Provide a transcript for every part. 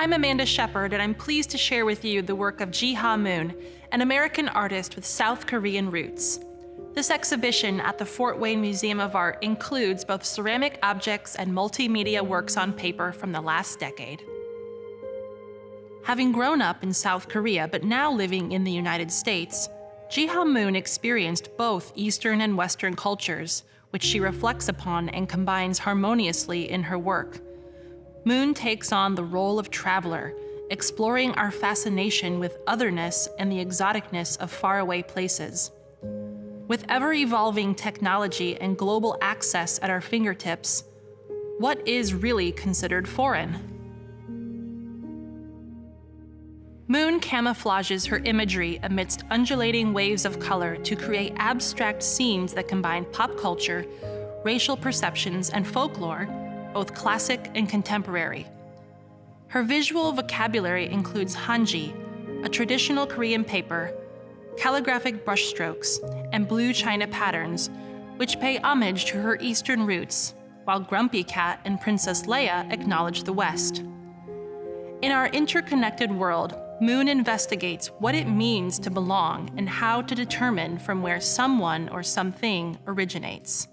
I'm Amanda Shepard, and I'm pleased to share with you the work of Jiha Moon, an American artist with South Korean roots. This exhibition at the Fort Wayne Museum of Art includes both ceramic objects and multimedia works on paper from the last decade. Having grown up in South Korea but now living in the United States, Jiha Moon experienced both Eastern and Western cultures, which she reflects upon and combines harmoniously in her work. Moon takes on the role of traveler, exploring our fascination with otherness and the exoticness of faraway places. With ever-evolving technology and global access at our fingertips, what is really considered foreign? Moon camouflages her imagery amidst undulating waves of color to create abstract scenes that combine pop culture, racial perceptions, and folklore, both classic and contemporary. Her visual vocabulary includes hanji, a traditional Korean paper, calligraphic brushstrokes, and blue china patterns, which pay homage to her Eastern roots, while Grumpy Cat and Princess Leia acknowledge the West. In our interconnected world, Moon investigates what it means to belong and how to determine from where someone or something originates.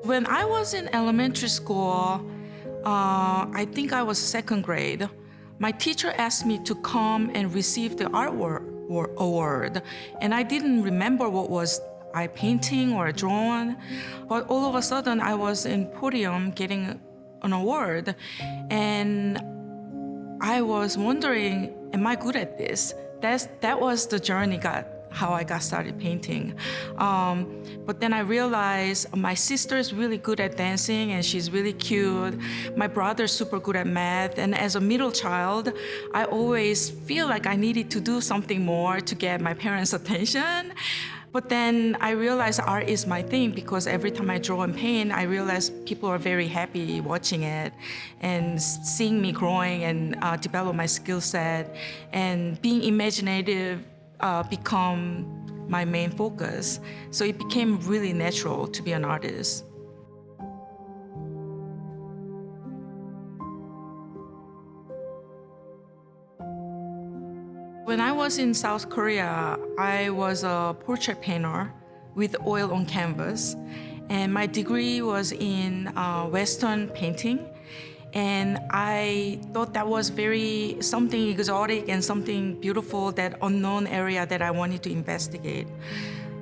When I was in elementary school, I think I was second grade, my teacher asked me to come and receive the award, and I didn't remember what was I painting or drawn, but all of a sudden I was in podium getting an award, and I was wondering, am I good at this? That was the journey how I got started painting. But then I realized my sister's really good at dancing and she's really cute. My brother's super good at math. And as a middle child, I always feel like I needed to do something more to get my parents' attention. But then I realized art is my thing because every time I draw and paint, I realize people are very happy watching it and seeing me growing and develop my skill set, and being imaginative become my main focus. So it became really natural to be an artist. When I was in South Korea, I was a portrait painter with oil on canvas, and my degree was in Western painting. And I thought that was something exotic and something beautiful, that unknown area that I wanted to investigate.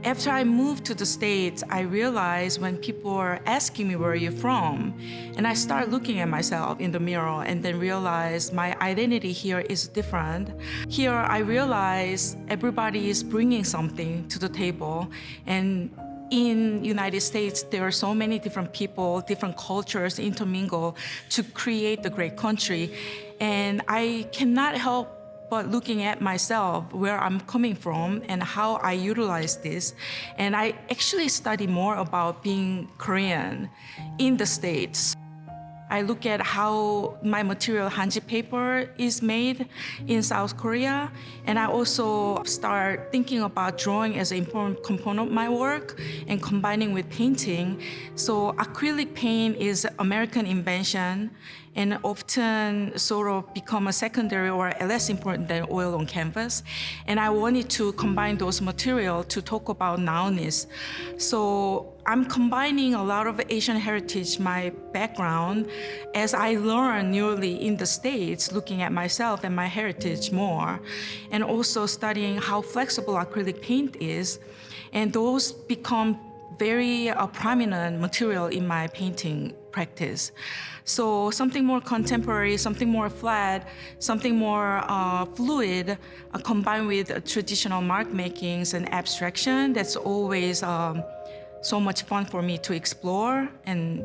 After I moved to the States, I realized when people were asking me, where are you from? And I started looking at myself in the mirror and then realized my identity here is different. Here I realized everybody is bringing something to the table, and in United States, there are so many different people, different cultures intermingle to create the great country. And I cannot help but looking at myself, where I'm coming from and how I utilize this. And I actually study more about being Korean in the States. I look at how my material hanji paper is made in South Korea, and I also start thinking about drawing as an important component of my work and combining with painting. So acrylic paint is an American invention and often sort of become a secondary or less important than oil on canvas. And I wanted to combine those materials to talk about nowness. So I'm combining a lot of Asian heritage, my background, as I learn newly in the States, looking at myself and my heritage more, and also studying how flexible acrylic paint is. And those become very prominent material in my painting practice. So something more contemporary, something more flat, something more fluid, combined with traditional mark makings and abstraction, that's always so much fun for me to explore and,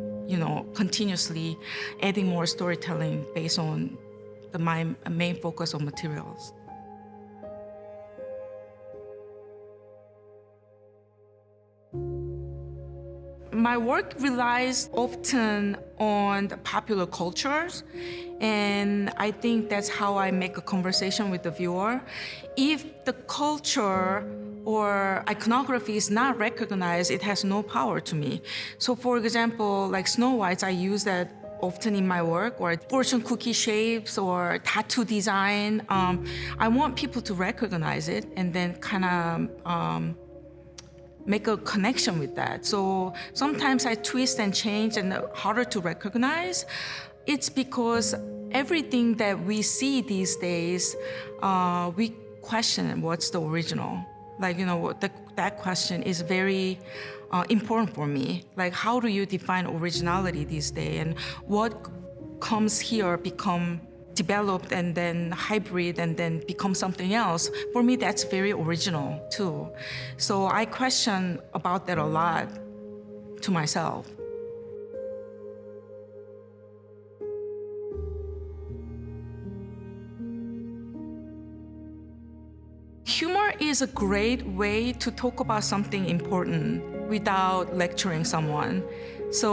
continuously adding more storytelling based on my main focus on materials. My work relies often on the popular cultures, and I think that's how I make a conversation with the viewer. If the culture or iconography is not recognized, it has no power to me. So for example, like Snow White, I use that often in my work, or fortune cookie shapes or tattoo design. I want people to recognize it and then kind of make a connection with that. So sometimes I twist and change and harder to recognize. It's because everything that we see these days, we question what's the original. Like, that question is very important for me. Like, how do you define originality these days? And what comes here become developed and then hybrid and then become something else? For me, that's very original too. So I question about that a lot to myself. Humor is a great way to talk about something important without lecturing someone. So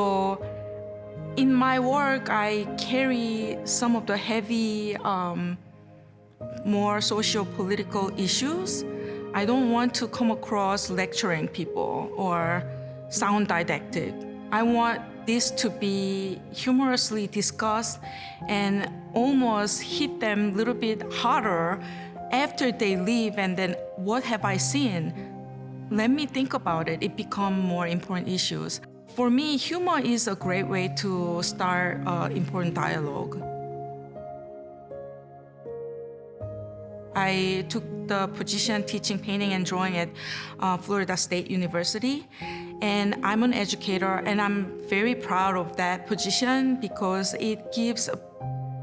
in my work, I carry some of the heavy, more socio-political issues. I don't want to come across lecturing people or sound didactic. I want this to be humorously discussed and almost hit them a little bit harder after they leave, and then what have I seen? Let me think about it. It become more important issues. For me, humor is a great way to start important dialogue. I took the position teaching painting and drawing at Florida State University, and I'm an educator, and I'm very proud of that position because it gives a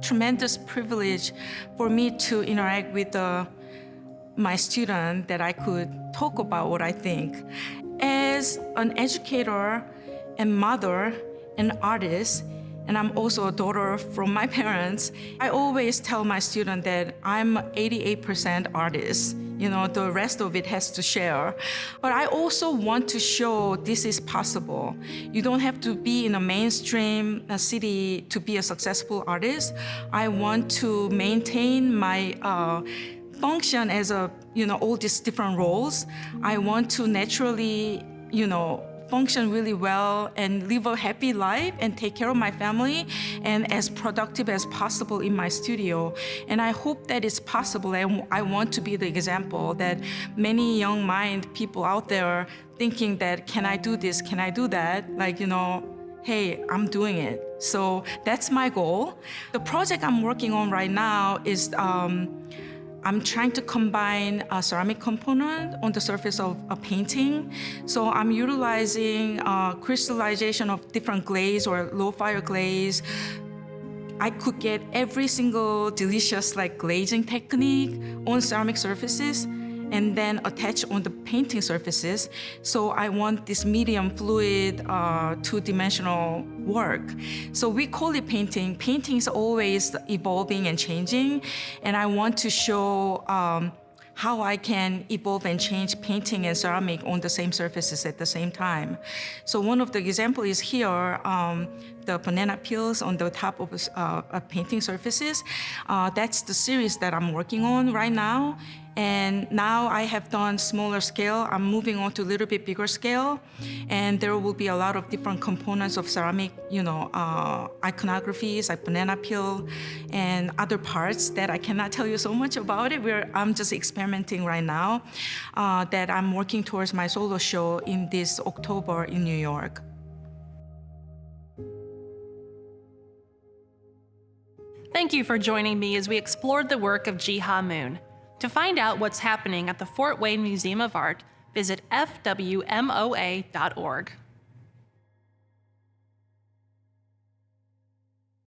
tremendous privilege for me to interact with my student, that I could talk about what I think. As an educator and mother and artist, and I'm also a daughter from my parents, I always tell my student that I'm 88% artist. The rest of it has to share. But I also want to show this is possible. You don't have to be in a mainstream city to be a successful artist. I want to maintain my function as all these different roles. I want to naturally, function really well and live a happy life and take care of my family and as productive as possible in my studio. And I hope that it's possible, and I want to be the example that many young mind people out there are thinking that, can I do this, can I do that? Hey, I'm doing it. So that's my goal. The project I'm working on right now is I'm trying to combine a ceramic component on the surface of a painting. So I'm utilizing crystallization of different glaze or low fire glaze. I could get every single delicious glazing technique on ceramic surfaces and then attach on the painting surfaces. So I want this medium fluid, two-dimensional work. So we call it painting. Painting is always evolving and changing, and I want to show how I can evolve and change painting and ceramic on the same surfaces at the same time. So one of the examples is here, the banana peels on the top of painting surfaces. That's the series that I'm working on right now. And now I have done smaller scale. I'm moving on to a little bit bigger scale. And there will be a lot of different components of ceramic, iconographies like banana peel and other parts that I cannot tell you so much about it. I'm just experimenting right now, that I'm working towards my solo show in this October in New York. Thank you for joining me as we explored the work of Jiha Moon. To find out what's happening at the Fort Wayne Museum of Art, visit FWMoA.org.